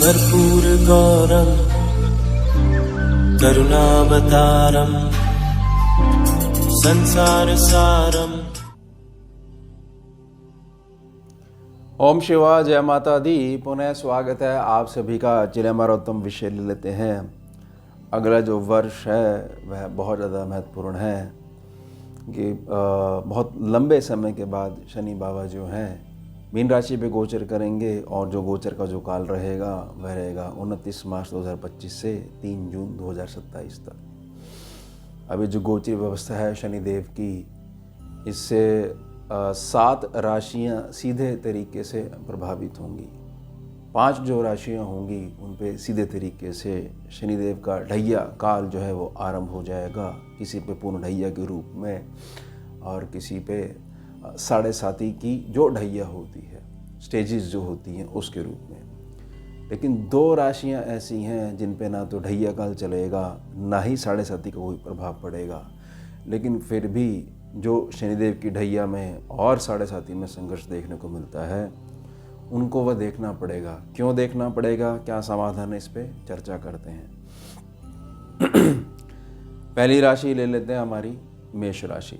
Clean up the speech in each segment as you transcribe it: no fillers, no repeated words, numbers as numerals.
कर्पूरगौरं करुणावतारं संसारसारम्। ओम शिवा, जय माता दी। पुनः स्वागत है आप सभी का। चलिए हमारा उत्तम विषय ले लेते हैं। अगला जो वर्ष है वह बहुत ज़्यादा महत्वपूर्ण है कि बहुत लंबे समय के बाद शनि बाबा जो हैं मीन राशि पे गोचर करेंगे और जो गोचर का जो काल रहेगा वह रहेगा 29 मार्च 2025 से 3 जून 2027 तक। अभी जो गोचरी व्यवस्था है शनिदेव की, इससे 7 राशियां सीधे तरीके से प्रभावित होंगी। 5 जो राशियां होंगी उन पे सीधे तरीके से शनिदेव का ढैया काल जो है वो आरंभ हो जाएगा। किसी पे पूर्ण ढैया के रूप में और किसी पे 7.5 की जो ढैया होती है, स्टेजेस जो होती हैं उसके रूप में। लेकिन 2 राशियां ऐसी हैं जिन पे ना तो ढैया काल चलेगा ना ही 7.5 का कोई प्रभाव पड़ेगा, लेकिन फिर भी जो शनिदेव की ढैया में और 7.5 में संघर्ष देखने को मिलता है उनको वह देखना पड़ेगा। क्यों देखना पड़ेगा, क्या समाधान है, इस पे चर्चा करते हैं। पहली राशि ले लेते हैं हमारी मेष राशि।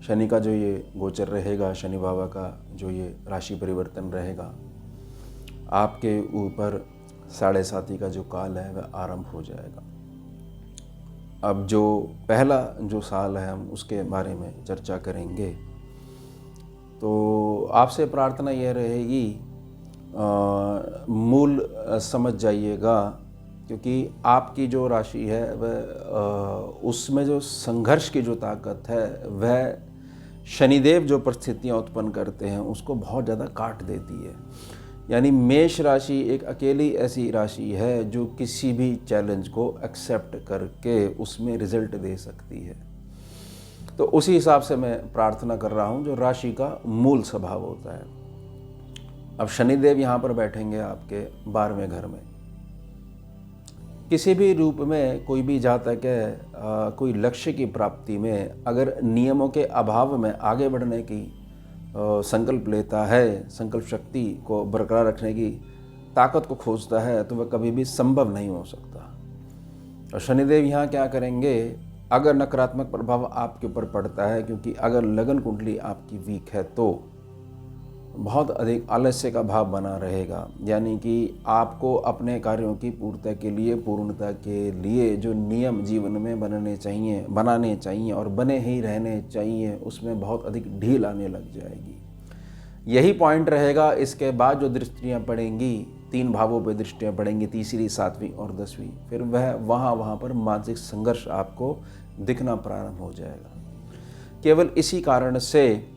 शनि का जो ये गोचर रहेगा, शनि बाबा का जो ये राशि परिवर्तन रहेगा, आपके ऊपर 7.5 का जो काल है वह आरंभ हो जाएगा। अब जो पहला जो साल है हम उसके बारे में चर्चा करेंगे। तो आपसे प्रार्थना यह रहेगी, मूल समझ जाइएगा, क्योंकि आपकी जो राशि है वह उसमें जो संघर्ष की जो ताकत है वह शनिदेव जो परिस्थितियाँ उत्पन्न करते हैं उसको बहुत ज़्यादा काट देती है। यानी मेष राशि एक अकेली ऐसी राशि है जो किसी भी चैलेंज को एक्सेप्ट करके उसमें रिजल्ट दे सकती है। तो उसी हिसाब से मैं प्रार्थना कर रहा हूँ जो राशि का मूल स्वभाव होता है। अब शनिदेव यहाँ पर बैठेंगे आपके 12वें घर में। किसी भी रूप में कोई भी जातक है कोई लक्ष्य की प्राप्ति में अगर नियमों के अभाव में आगे बढ़ने की संकल्प लेता है, संकल्प शक्ति को बरकरार रखने की ताकत को खोजता है, तो वह कभी भी संभव नहीं हो सकता। और शनिदेव यहाँ क्या करेंगे, अगर नकारात्मक प्रभाव आपके ऊपर पड़ता है, क्योंकि अगर लगन कुंडली आपकी वीक है तो बहुत अधिक आलस्य का भाव बना रहेगा। यानी कि आपको अपने कार्यों की पूर्णता के लिए, पूर्णता के लिए जो नियम जीवन में बनाने चाहिए और बने ही रहने चाहिए, उसमें बहुत अधिक ढील आने लग जाएगी। यही पॉइंट रहेगा। इसके बाद जो दृष्टियाँ पड़ेंगी, 3 भावों पर दृष्टियाँ पड़ेंगी, तीसरी, 7वीं और 10वीं, फिर वह वहाँ पर मानसिक संघर्ष आपको दिखना प्रारंभ हो जाएगा। केवल इसी कारण से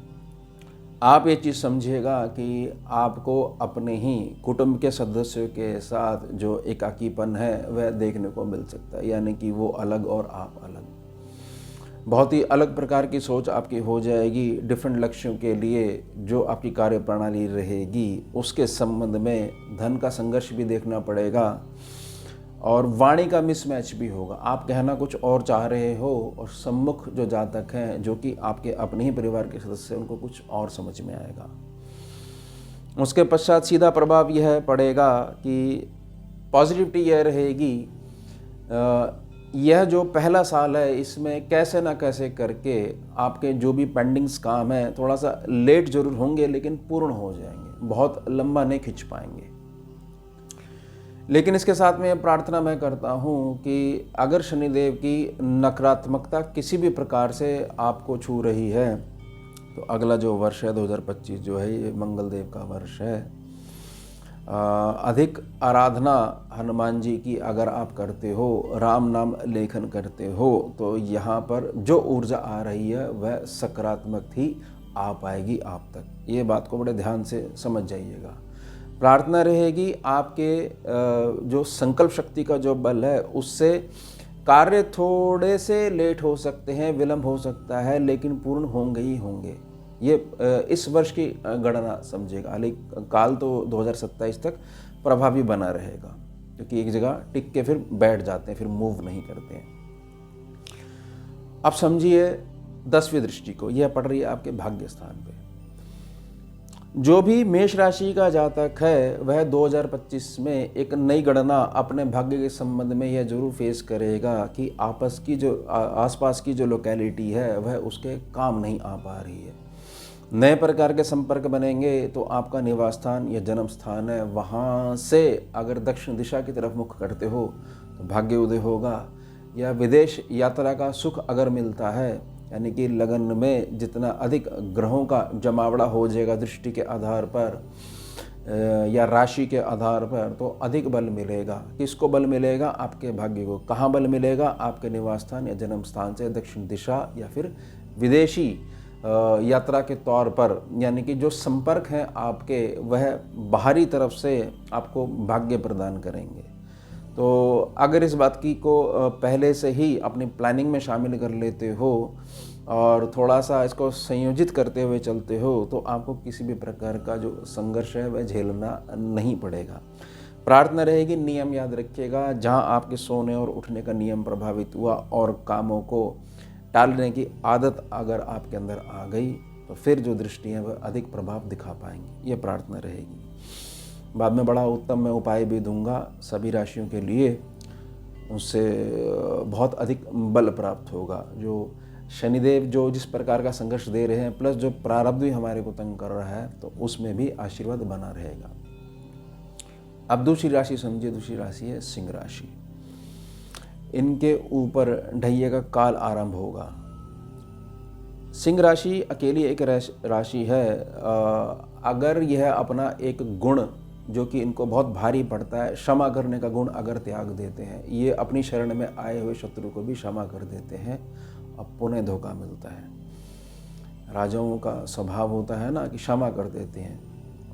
आप ये चीज़ समझिएगा कि आपको अपने ही कुटुंब के सदस्यों के साथ जो एकाकीपन है वह देखने को मिल सकता है। यानी कि वो अलग और आप अलग, बहुत ही अलग प्रकार की सोच आपकी हो जाएगी। डिफरेंट लक्ष्यों के लिए जो आपकी कार्य प्रणाली रहेगी उसके संबंध में धन का संघर्ष भी देखना पड़ेगा और वाणी का मिसमैच भी होगा। आप कहना कुछ और चाह रहे हो और सम्मुख जो जातक हैं जो कि आपके अपने ही परिवार के सदस्य हैं उनको कुछ और समझ में आएगा। उसके पश्चात सीधा प्रभाव यह पड़ेगा कि पॉजिटिविटी यह रहेगी, यह जो पहला साल है इसमें कैसे ना कैसे करके आपके जो भी पेंडिंग्स काम है थोड़ा सा लेट जरूर होंगे लेकिन पूर्ण हो जाएंगे, बहुत लंबा नहीं खिंच पाएंगे। लेकिन इसके साथ में प्रार्थना मैं करता हूँ कि अगर शनिदेव की नकारात्मकता किसी भी प्रकार से आपको छू रही है तो अगला जो वर्ष है 2025 जो है ये मंगल देव का वर्ष है। अधिक आराधना हनुमान जी की अगर आप करते हो, राम नाम लेखन करते हो, तो यहाँ पर जो ऊर्जा आ रही है वह सकारात्मक ही आ पाएगी आप तक। ये बात को बड़े ध्यान से समझ जाइएगा। प्रार्थना रहेगी आपके जो संकल्प शक्ति का जो बल है उससे कार्य थोड़े से लेट हो सकते हैं, विलंब हो सकता है, लेकिन पूर्ण होंगे ही होंगे। ये इस वर्ष की गणना समझेगा। लेकिन काल तो 2027 तक प्रभावी बना रहेगा, क्योंकि एक जगह टिक के फिर बैठ जाते हैं, फिर मूव नहीं करते हैं। अब समझिए 10वीं दृष्टि को, यह पड़ रही है आपके भाग्य स्थान पे। जो भी मेष राशि का जातक है वह 2025 में एक नई गणना अपने भाग्य के संबंध में यह जरूर फेस करेगा कि आसपास की जो लोकेलिटी है वह उसके काम नहीं आ पा रही है। नए प्रकार के संपर्क बनेंगे तो आपका निवास स्थान या जन्म स्थान है, वहाँ से अगर दक्षिण दिशा की तरफ मुख करते हो तो भाग्य उदय होगा। या विदेश यात्रा का सुख अगर मिलता है, यानी कि लगन में जितना अधिक ग्रहों का जमावड़ा हो जाएगा दृष्टि के आधार पर या राशि के आधार पर, तो अधिक बल मिलेगा। किसको बल मिलेगा? आपके भाग्य को। कहाँ बल मिलेगा? आपके निवास स्थान या जन्म स्थान से दक्षिण दिशा या फिर विदेशी यात्रा के तौर पर, यानी कि जो संपर्क हैं आपके वह बाहरी तरफ से आपको भाग्य प्रदान करेंगे। तो अगर इस बात की को पहले से ही अपनी प्लानिंग में शामिल कर लेते हो और थोड़ा सा इसको संयोजित करते हुए चलते हो तो आपको किसी भी प्रकार का जो संघर्ष है वह झेलना नहीं पड़ेगा। प्रार्थना रहेगी, नियम याद रखिएगा। जहां आपके सोने और उठने का नियम प्रभावित हुआ और कामों को टालने की आदत अगर आपके अंदर आ गई तो फिर जो दृष्टि है वह अधिक प्रभाव दिखा पाएंगी। ये प्रार्थना रहेगी। बाद में बड़ा उत्तम मैं उपाय भी दूंगा सभी राशियों के लिए, उससे बहुत अधिक बल प्राप्त होगा। जो शनिदेव जो जिस प्रकार का संघर्ष दे रहे हैं, प्लस जो प्रारब्ध भी हमारे को तंग कर रहा है, तो उसमें भी आशीर्वाद बना रहेगा। अब दूसरी राशि समझिए, दूसरी राशि है सिंह राशि। इनके ऊपर ढैये का काल आरंभ होगा। सिंह राशि अकेली एक राशि है, अगर यह अपना एक गुण जो कि इनको बहुत भारी पड़ता है, क्षमा करने का गुण अगर त्याग देते हैं, ये अपनी शरण में आए हुए शत्रु को भी क्षमा कर देते हैं और पुनः धोखा मिलता है। राजाओं का स्वभाव होता है ना कि क्षमा कर देते हैं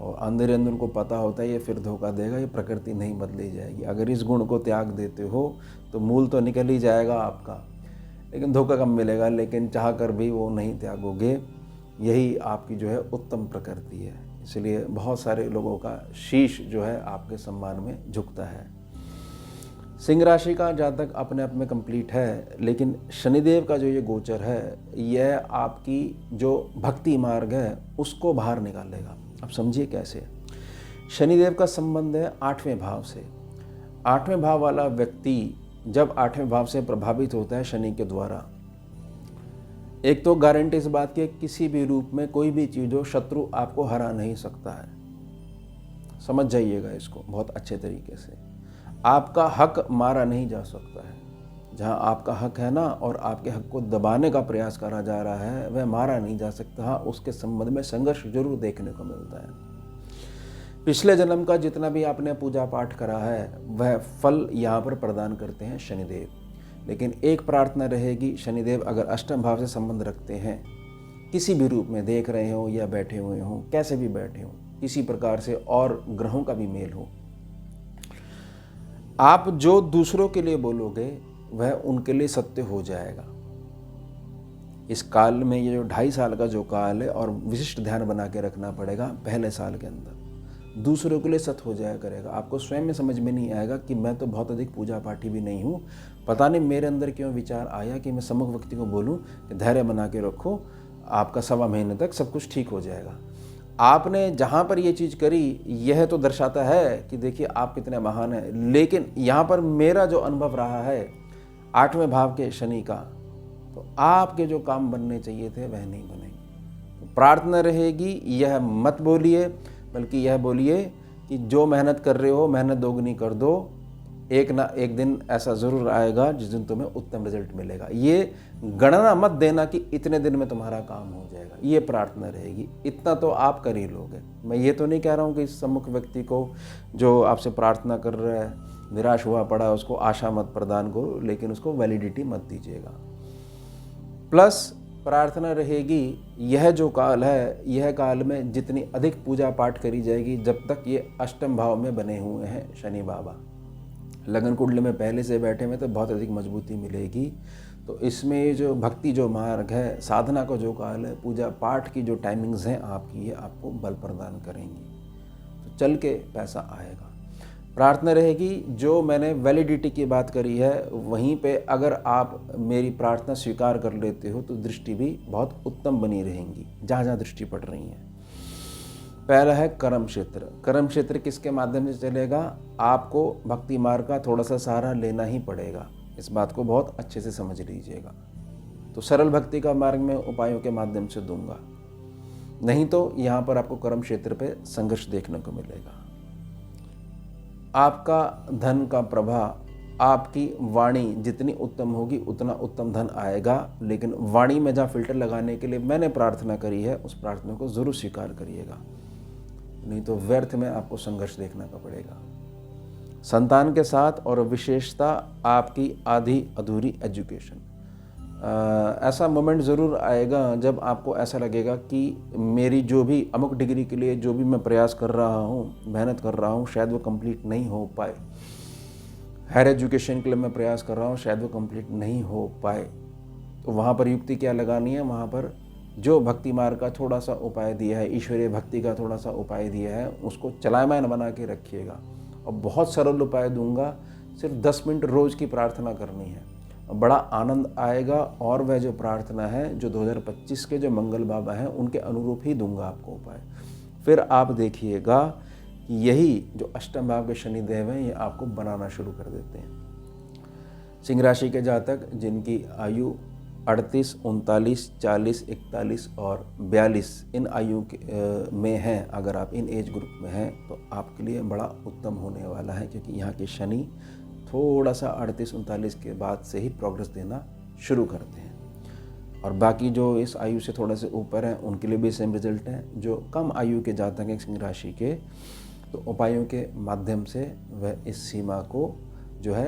और अंदर अंदर उनको पता होता है ये फिर धोखा देगा, ये प्रकृति नहीं बदली जाएगी। अगर इस गुण को त्याग देते हो तो मूल तो निकल ही जाएगा आपका, लेकिन धोखा कम मिलेगा। लेकिन चाह कर भी वो नहीं त्यागोगे, यही आपकी जो है उत्तम प्रकृति है। इसलिए बहुत सारे लोगों का शीश जो है आपके सम्मान में झुकता है। सिंह राशि का जातक अपने आप में कंप्लीट है, लेकिन शनिदेव का जो ये गोचर है यह आपकी जो भक्ति मार्ग है उसको बाहर निकालेगा। अब समझिए कैसे। शनिदेव का संबंध है 8वें भाव से। 8वें भाव वाला व्यक्ति जब 8वें भाव से प्रभावित होता है शनि के द्वारा, एक तो गारंटी इस बात की किसी भी रूप में कोई भी चीज़ हो, शत्रु आपको हरा नहीं सकता है। समझ जाइएगा इसको बहुत अच्छे तरीके से। आपका हक मारा नहीं जा सकता है। जहां आपका हक है ना और आपके हक को दबाने का प्रयास करा जा रहा है वह मारा नहीं जा सकता। हाँ, उसके संबंध में संघर्ष जरूर देखने को मिलता है। पिछले जन्म का जितना भी आपने पूजा पाठ करा है वह फल यहाँ पर प्रदान करते हैं शनिदेव। लेकिन एक प्रार्थना रहेगी, शनिदेव अगर अष्टम भाव से संबंध रखते हैं, किसी भी रूप में देख रहे हो या बैठे हुए हो, कैसे भी बैठे हो, किसी प्रकार से और ग्रहों का भी मेल हो, आप जो दूसरों के लिए बोलोगे वह उनके लिए सत्य हो जाएगा। इस काल में ये जो 2.5 साल का जो काल है, और विशिष्ट ध्यान बना के रखना पड़ेगा, पहले साल के अंदर दूसरों के लिए सत्य हो जाया करेगा। आपको स्वयं में समझ में नहीं आएगा कि मैं तो बहुत अधिक पूजा पाठी भी नहीं हूँ, पता नहीं मेरे अंदर क्यों विचार आया कि मैं सम्मुख व्यक्ति को बोलूँ कि धैर्य बना के रखो, आपका 1.25 महीने तक सब कुछ ठीक हो जाएगा। आपने जहाँ पर ये चीज़ करी यह तो दर्शाता है कि देखिए आप कितने महान हैं, लेकिन यहाँ पर मेरा जो अनुभव रहा है 8वें भाव के शनि का, तो आपके जो काम बनने चाहिए थे वह नहीं बनेंगे। तो प्रार्थना रहेगी, यह मत बोलिए, बल्कि यह बोलिए कि जो मेहनत कर रहे हो मेहनत दोगुनी कर दो, एक ना एक दिन ऐसा ज़रूर आएगा जिस दिन तुम्हें उत्तम रिजल्ट मिलेगा। ये गणना मत देना कि इतने दिन में तुम्हारा काम हो जाएगा, ये प्रार्थना रहेगी। इतना तो आप कर ही लोगे। मैं ये तो नहीं कह रहा हूँ कि इस सम्मुख व्यक्ति को जो आपसे प्रार्थना कर रहा है निराश हुआ पड़ा है उसको आशा मत प्रदान करो, लेकिन उसको वैलिडिटी मत दीजिएगा। प्लस प्रार्थना रहेगी, यह जो काल है यह काल में जितनी अधिक पूजा पाठ करी जाएगी, जब तक ये अष्टम भाव में बने हुए हैं शनि बाबा, लगन कुंडली में पहले से बैठे हुए तो बहुत अधिक मजबूती मिलेगी। तो इसमें जो भक्ति जो मार्ग है, साधना का जो काल है, पूजा पाठ की जो टाइमिंग्स हैं आपकी, ये आपको बल प्रदान करेंगी। तो चल के पैसा आएगा। प्रार्थना रहेगी, जो मैंने वैलिडिटी की बात करी है वहीं पे अगर आप मेरी प्रार्थना स्वीकार कर लेते हो तो दृष्टि भी बहुत उत्तम बनी रहेंगी जहाँ जहाँ दृष्टि पड़ रही है। पहला है कर्म क्षेत्र। कर्म क्षेत्र किसके माध्यम से चलेगा? आपको भक्ति मार्ग का थोड़ा सा सहारा लेना ही पड़ेगा। इस बात को बहुत अच्छे से समझ लीजिएगा। तो सरल भक्ति का मार्ग में उपायों के माध्यम से दूंगा, नहीं तो यहाँ पर आपको कर्म क्षेत्र पे संघर्ष देखने को मिलेगा। आपका धन का प्रवाह, आपकी वाणी जितनी उत्तम होगी उतना उत्तम धन आएगा, लेकिन वाणी में जहाँ फिल्टर लगाने के लिए मैंने प्रार्थना करी है उस प्रार्थना को ज़रूर स्वीकार करिएगा, नहीं तो व्यर्थ में आपको संघर्ष देखना का पड़ेगा। संतान के साथ और विशेषता आपकी आधी अधूरी एजुकेशन। ऐसा मोमेंट ज़रूर आएगा जब आपको ऐसा लगेगा कि मेरी जो भी अमुक डिग्री के लिए जो भी मैं प्रयास कर रहा हूँ, मेहनत कर रहा हूँ, शायद वो कंप्लीट नहीं हो पाए। हायर एजुकेशन के लिए मैं प्रयास कर रहा हूँ, शायद वो कंप्लीट नहीं हो पाए। तो वहाँ पर युक्ति क्या लगानी है? वहाँ पर जो भक्ति मार्ग का थोड़ा सा उपाय दिया है, ईश्वरीय भक्ति का थोड़ा सा उपाय दिया है, उसको चलायमान बना के रखिएगा। और बहुत सरल उपाय दूंगा, सिर्फ 10 मिनट रोज़ की प्रार्थना करनी है, बड़ा आनंद आएगा। और वह जो प्रार्थना है जो 2025 के जो मंगल बाबा हैं उनके अनुरूप ही दूंगा आपको उपाय। फिर आप देखिएगा कि यही जो अष्टम भाव के शनिदेव हैं ये आपको बनाना शुरू कर देते हैं। सिंह राशि के जातक जिनकी आयु 38, 39, 40, 41 और 42 इन आयु में हैं, अगर आप इन एज ग्रुप में हैं तो आपके लिए बड़ा उत्तम होने वाला है, क्योंकि यहाँ के शनि थोड़ा सा 38-39 के बाद से ही प्रोग्रेस देना शुरू करते हैं। और बाकी जो इस आयु से थोड़ा से ऊपर हैं उनके लिए भी सेम रिजल्ट है। जो कम आयु के जातक हैं सिंह राशि के, तो उपायों के माध्यम से वह इस सीमा को जो है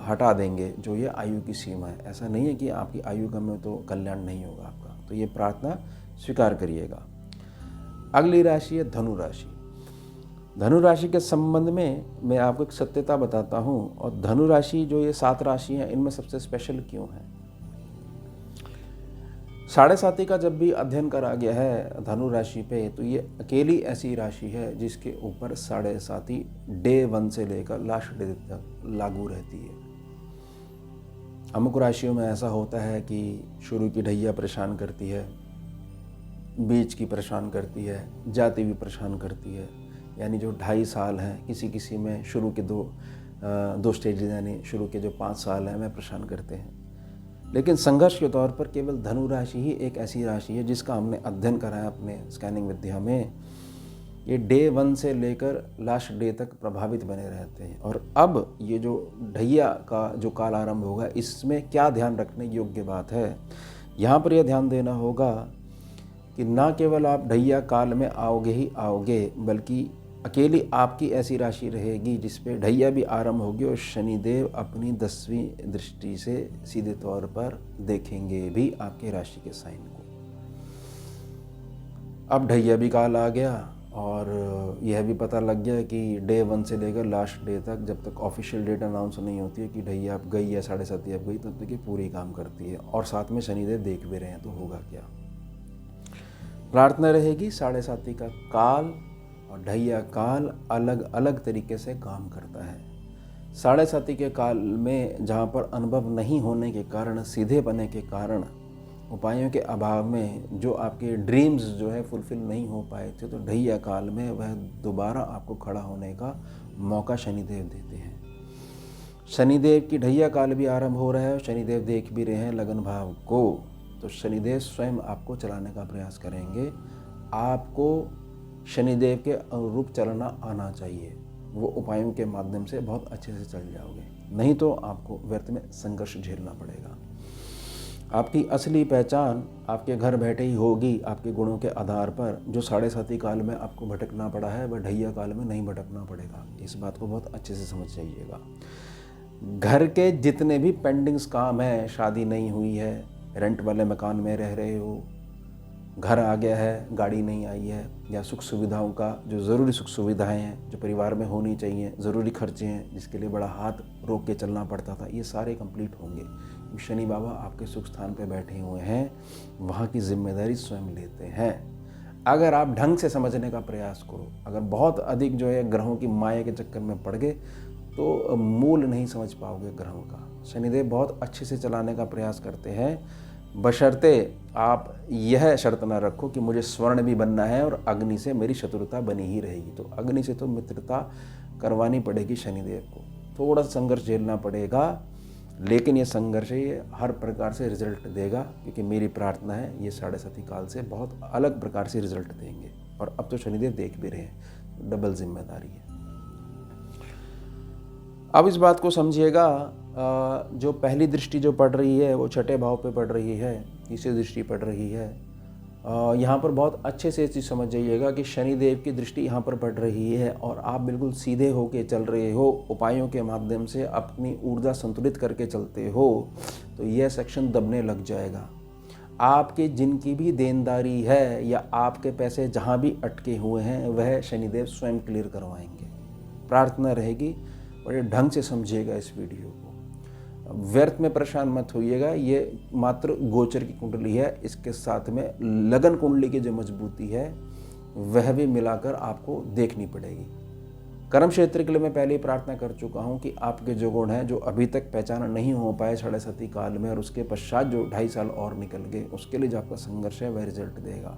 हटा देंगे, जो ये आयु की सीमा है। ऐसा नहीं है कि आपकी आयु कम है तो कल्याण नहीं होगा आपका, तो ये प्रार्थना स्वीकार करिएगा। अगली राशि है धनु राशि। धनु राशि के संबंध में मैं आपको एक सत्यता बताता हूँ, और धनु राशि जो ये 7 राशि हैं इनमें सबसे स्पेशल क्यों है? साढ़े साती का जब भी अध्ययन करा गया है धनु राशि पे, तो ये अकेली ऐसी राशि है जिसके ऊपर साढ़े साती डे 1 से लेकर लास्ट डे तक लागू रहती है। अमुक राशियों में ऐसा होता है कि शुरू की ढैया परेशान करती है, बीच की परेशान करती है, जाती भी परेशान करती है। यानी जो 2.5 साल हैं, किसी में शुरू के दो स्टेज, यानी शुरू के जो 5 साल हैं वह परेशान करते हैं। लेकिन संघर्ष के तौर पर केवल धनु राशि ही एक ऐसी राशि है जिसका हमने अध्ययन करा है अपने स्कैनिंग विद्या में। ये डे 1 से लेकर लास्ट डे तक प्रभावित बने रहते हैं। और अब ये जो ढैया का जो काल आरंभ होगा, इसमें क्या ध्यान रखने योग्य बात है? यहाँ पर यह ध्यान देना होगा कि ना केवल आप ढैया काल में आओगे ही आओगे, बल्कि अकेली आपकी ऐसी राशि रहेगी जिसपे ढैया भी आरंभ होगी और शनिदेव अपनी 10वीं दृष्टि से सीधे तौर पर देखेंगे भी आपके राशि के साइन को। अब ढैया भी काल आ गया और यह भी पता लग गया कि डे 1 से लेकर लास्ट डे तक, जब तक ऑफिशियल डेट अनाउंस नहीं होती है कि ढैया आप गई या साढ़े साती आप गई, तब तक ये पूरी काम करती है। और साथ में शनिदेव देख भी रहे हैं, तो होगा क्या? प्रार्थना रहेगी साढ़े साती का काल और ढैया काल अलग अलग तरीके से काम करता है। साढ़े साती के काल में जहाँ पर अनुभव नहीं होने के कारण, सीधे पने के कारण, उपायों के अभाव में जो आपके ड्रीम्स जो है फुलफिल नहीं हो पाए थे, तो ढैया काल में वह दोबारा आपको खड़ा होने का मौका शनिदेव देते हैं। शनिदेव की ढैया काल भी आरंभ हो रहा है और शनिदेव देख भी रहे हैं लगन भाव को, तो शनिदेव स्वयं आपको चलाने का प्रयास करेंगे। आपको शनिदेव के अनुरूप चलना आना चाहिए, वो उपायों के माध्यम से बहुत अच्छे से चल जाओगे, नहीं तो आपको व्यर्थ में संघर्ष झेलना पड़ेगा। आपकी असली पहचान आपके घर बैठे ही होगी, आपके गुणों के आधार पर। जो साढ़े साती काल में आपको भटकना पड़ा है वह ढैया काल में नहीं भटकना पड़ेगा, इस बात को बहुत अच्छे से समझ जाइएगा। घर के जितने भी पेंडिंग्स काम हैं, शादी नहीं हुई है, रेंट वाले मकान में रह रहे हो, घर आ गया है, गाड़ी नहीं आई है, या सुख सुविधाओं का जो ज़रूरी सुख सुविधाएं हैं जो परिवार में होनी चाहिए, ज़रूरी खर्चे हैं जिसके लिए बड़ा हाथ रोक के चलना पड़ता था, ये सारे कंप्लीट होंगे। शनि बाबा आपके सुख स्थान पे बैठे हुए हैं, वहाँ की जिम्मेदारी स्वयं लेते हैं। अगर आप ढंग से समझने का प्रयास करो, अगर बहुत अधिक जो है ग्रहों की माया के चक्कर में पड़ गए तो मूल नहीं समझ पाओगे ग्रहों का। शनिदेव बहुत अच्छे से चलाने का प्रयास करते हैं, बशर्ते आप यह शर्त ना रखो कि मुझे स्वर्ण भी बनना है और अग्नि से मेरी शत्रुता बनी ही रहेगी। तो अग्नि से तो मित्रता करवानी पड़ेगी शनिदेव को, थोड़ा सा संघर्ष झेलना पड़ेगा, लेकिन ये संघर्ष ये हर प्रकार से रिजल्ट देगा, क्योंकि मेरी प्रार्थना है ये 7.5 काल से बहुत अलग प्रकार से रिजल्ट देंगे। और अब तो शनिदेव देख भी रहे हैं, डबल जिम्मेदारी है। अब इस बात को समझिएगा, जो पहली दृष्टि जो पड़ रही है वो छठे भाव पे पड़ रही है, तीसरी दृष्टि पड़ रही है। यहाँ पर बहुत अच्छे से चीज़ समझ जाइएगा कि शनिदेव की दृष्टि यहाँ पर पड़ रही है और आप बिल्कुल सीधे होके चल रहे हो, उपायों के माध्यम से अपनी ऊर्जा संतुलित करके चलते हो, तो यह सेक्शन दबने लग जाएगा। आपके जिनकी भी देनदारी है या आपके पैसे जहाँ भी अटके हुए हैं वह शनिदेव स्वयं क्लियर करवाएंगे। प्रार्थना रहेगी, बड़े ढंग से समझिएगा इस वीडियो को, व्यर्थ में परेशान मत होइएगा। ये मात्र गोचर की कुंडली है, इसके साथ में लगन कुंडली की जो मजबूती है वह भी मिलाकर आपको देखनी पड़ेगी। कर्म क्षेत्र के लिए मैं पहले ही प्रार्थना कर चुका हूँ कि आपके जो गुण हैं, जो अभी तक पहचाना नहीं हो पाए 7.5 काल में, और उसके पश्चात जो 2.5 साल और निकल गए, उसके लिए जो आपका संघर्ष है वह रिजल्ट देगा।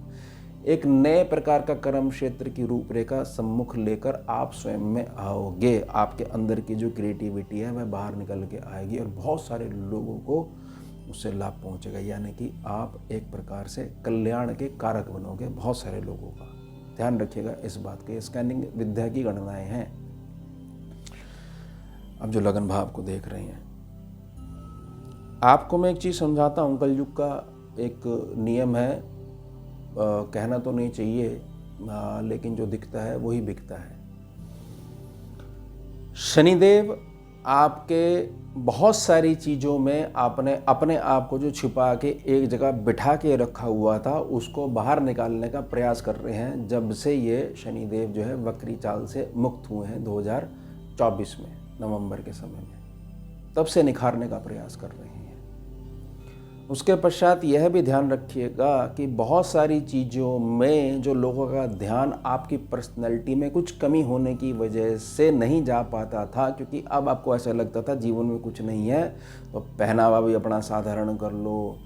एक नए प्रकार का कर्म क्षेत्र की रूपरेखा सम्मुख लेकर आप स्वयं में आओगे। आपके अंदर की जो क्रिएटिविटी है वह बाहर निकल के आएगी और बहुत सारे लोगों को उससे लाभ पहुंचेगा। यानी कि आप एक प्रकार से कल्याण के कारक बनोगे बहुत सारे लोगों का। ध्यान रखिएगा इस बात के। स्कैनिंग विद्या की गणनाएं हैं। अब जो लगन भाव को देख रहे हैं, आपको मैं एक चीज़ समझाता हूँ। कलयुग का एक नियम है, कहना तो नहीं चाहिए, लेकिन जो दिखता है वही बिकता है। शनिदेव आपके बहुत सारी चीज़ों में आपने अपने आप को जो छिपा के एक जगह बिठा के रखा हुआ था उसको बाहर निकालने का प्रयास कर रहे हैं। जब से ये शनिदेव जो है वक्री चाल से मुक्त हुए हैं 2024 में नवंबर के समय में, तब से निखारने का प्रयास कर रहे हैं। उसके पश्चात यह भी ध्यान रखिएगा कि बहुत सारी चीज़ों में जो लोगों का ध्यान आपकी पर्सनैलिटी में कुछ कमी होने की वजह से नहीं जा पाता था, क्योंकि अब आपको ऐसा लगता था जीवन में कुछ नहीं है तो पहनावा भी अपना साधारण कर लो,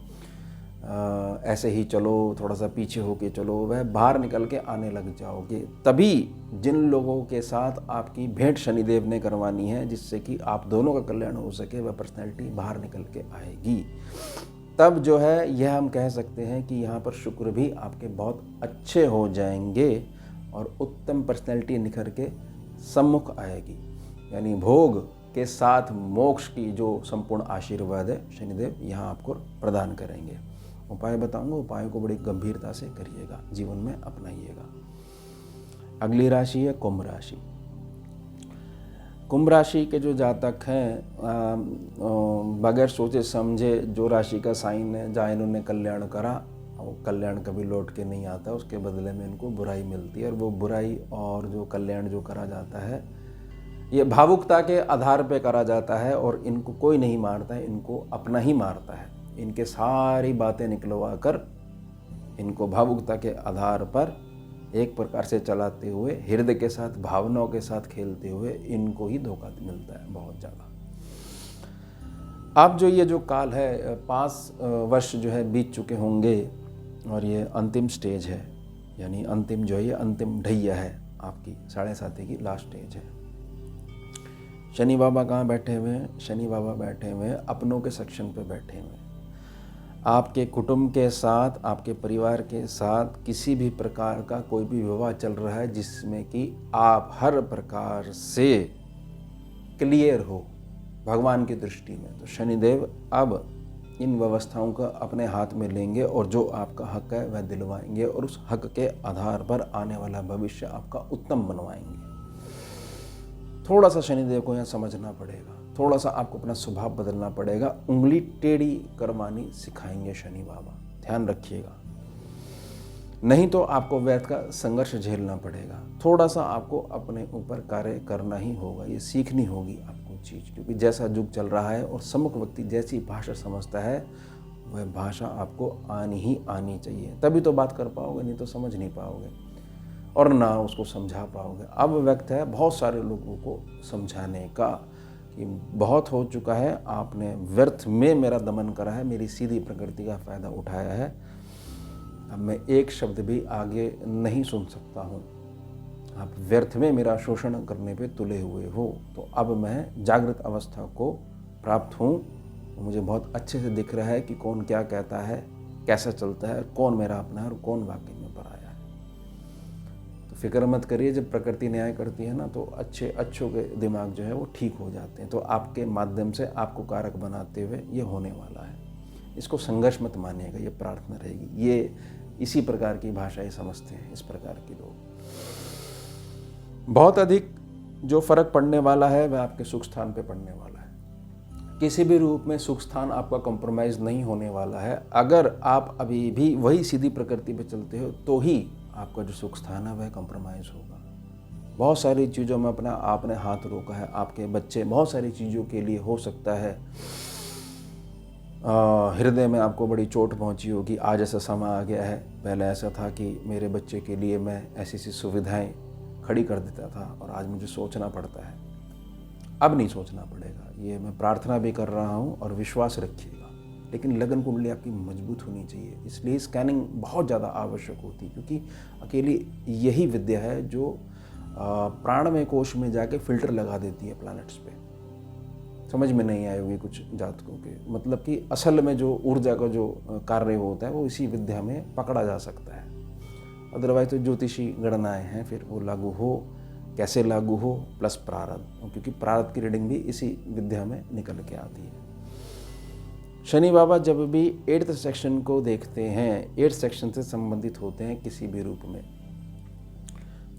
ऐसे ही चलो, थोड़ा सा पीछे होके चलो, वह बाहर निकल के आने लग जाओगे। तभी जिन लोगों के साथ आपकी भेंट शनिदेव ने करवानी है जिससे कि आप दोनों का कल्याण हो सके, वह पर्सनैलिटी बाहर निकल के आएगी। तब जो है यह हम कह सकते हैं कि यहाँ पर शुक्र भी आपके बहुत अच्छे हो जाएंगे और उत्तम पर्सनैलिटी निखर के सम्मुख आएगी। यानी भोग के साथ मोक्ष की जो संपूर्ण आशीर्वाद है शनिदेव यहाँ आपको प्रदान करेंगे। उपाय बताऊंगा, उपायों को बड़ी गंभीरता से करिएगा, जीवन में अपनाइएगा। अगली राशि है कुंभ राशि। कुंभ राशि के जो जातक हैं, बगैर सोचे समझे जो राशि का साइन है, जहाँ इन्होंने कल्याण करा, वो कल्याण कभी लौट के नहीं आता, उसके बदले में इनको बुराई मिलती है। और वो बुराई और जो कल्याण जो करा जाता है ये भावुकता के आधार पे करा जाता है और इनको कोई नहीं मारता है, इनको अपना ही मारता है। इनके सारी बातें निकलवा कर इनको भावुकता के आधार पर एक प्रकार से चलाते हुए, हृदय के साथ, भावनाओं के साथ खेलते हुए इनको ही धोखा मिलता है बहुत ज़्यादा। अब जो ये जो काल है, 5 वर्ष जो है बीत चुके होंगे और ये अंतिम स्टेज है, यानी अंतिम जो है ये अंतिम ढैया है आपकी 7.5 की लास्ट स्टेज है। शनि बाबा कहाँ बैठे हुए हैं? शनि बाबा बैठे हुए हैं अपनों के सेक्शन पे बैठे हुए हैं। आपके कुटुंब के साथ, आपके परिवार के साथ किसी भी प्रकार का कोई भी विवाह चल रहा है जिसमें कि आप हर प्रकार से क्लियर हो भगवान की दृष्टि में, तो शनिदेव अब इन व्यवस्थाओं का अपने हाथ में लेंगे और जो आपका हक है वह दिलवाएंगे और उस हक के आधार पर आने वाला भविष्य आपका उत्तम बनवाएंगे। थोड़ा सा शनिदेव को यहाँ समझना पड़ेगा, थोड़ा सा आपको अपना स्वभाव बदलना पड़ेगा। उंगली टेढ़ी करवानी सिखाएंगे शनि बाबा, ध्यान रखिएगा। नहीं तो आपको व्यर्थ का संघर्ष झेलना पड़ेगा। थोड़ा सा आपको अपने ऊपर कार्य करना ही होगा, ये सीखनी होगी आपको चीज़, क्योंकि जैसा युग चल रहा है और सम्मुख व्यक्ति जैसी भाषा समझता है वह भाषा आपको आनी ही आनी चाहिए, तभी तो बात कर पाओगे, नहीं तो समझ नहीं पाओगे और ना उसको समझा पाओगे। अब वक्त है बहुत सारे लोगों को समझाने का, कि बहुत हो चुका है, आपने व्यर्थ में मेरा दमन करा है, मेरी सीधी प्रकृति का फ़ायदा उठाया है, अब मैं एक शब्द भी आगे नहीं सुन सकता हूँ। आप व्यर्थ में मेरा शोषण करने पे तुले हुए हो, तो अब मैं जागृत अवस्था को प्राप्त हूँ। मुझे बहुत अच्छे से दिख रहा है कि कौन क्या कहता है, कैसा चलता है, कौन मेरा अपना है और कौन वाकई में पराया है। तो फिक्र मत करिए, जब प्रकृति न्याय करती है ना, तो अच्छों के दिमाग जो है वो ठीक हो जाते हैं। तो आपके माध्यम से आपको कारक बनाते हुए ये होने वाला है। इसको संघर्ष मत मानिएगा, ये प्रार्थना रहेगी। ये इसी प्रकार की भाषाएं समझते हैं इस प्रकार के लोग। बहुत अधिक जो फर्क पड़ने वाला है वह आपके सुख स्थान पे पड़ने वाला है। किसी भी रूप में सुख स्थान आपका कॉम्प्रोमाइज़ नहीं होने वाला है। अगर आप अभी भी वही सीधी प्रकृति पे चलते हो तो ही आपका जो सुख स्थान है वह कॉम्प्रोमाइज़ होगा। बहुत सारी चीज़ों में अपना आपने हाथ रोका है। आपके बच्चे बहुत सारी चीज़ों के लिए हो सकता है हृदय में आपको बड़ी चोट पहुंची होगी। आज ऐसा समय आ गया है, पहले ऐसा था कि मेरे बच्चे के लिए मैं ऐसी सुविधाएं खड़ी कर देता था और आज मुझे सोचना पड़ता है। अब नहीं सोचना पड़ेगा, ये मैं प्रार्थना भी कर रहा हूँ और विश्वास रखिएगा। लेकिन लगन कुंडली आपकी मजबूत होनी चाहिए, इसलिए स्कैनिंग बहुत ज़्यादा आवश्यक होती है, क्योंकि अकेली यही विद्या है जो प्राणमय कोश में जाके फिल्टर लगा देती है प्लैनेट्स पे। समझ में नहीं आई होगी कुछ जातकों के, मतलब कि असल में जो ऊर्जा का जो कार्य होता है वो इसी विद्या में पकड़ा जा सकता है। अदरवाइज तो ज्योतिषी गणनाएं हैं, फिर वो लागू हो, कैसे लागू हो, प्लस प्रारब्ध, क्योंकि प्रारब्ध की रीडिंग भी इसी विद्या में निकल के आती है। शनि बाबा जब भी 8th सेक्शन को देखते हैं, 8th सेक्शन से संबंधित होते हैं किसी भी रूप में,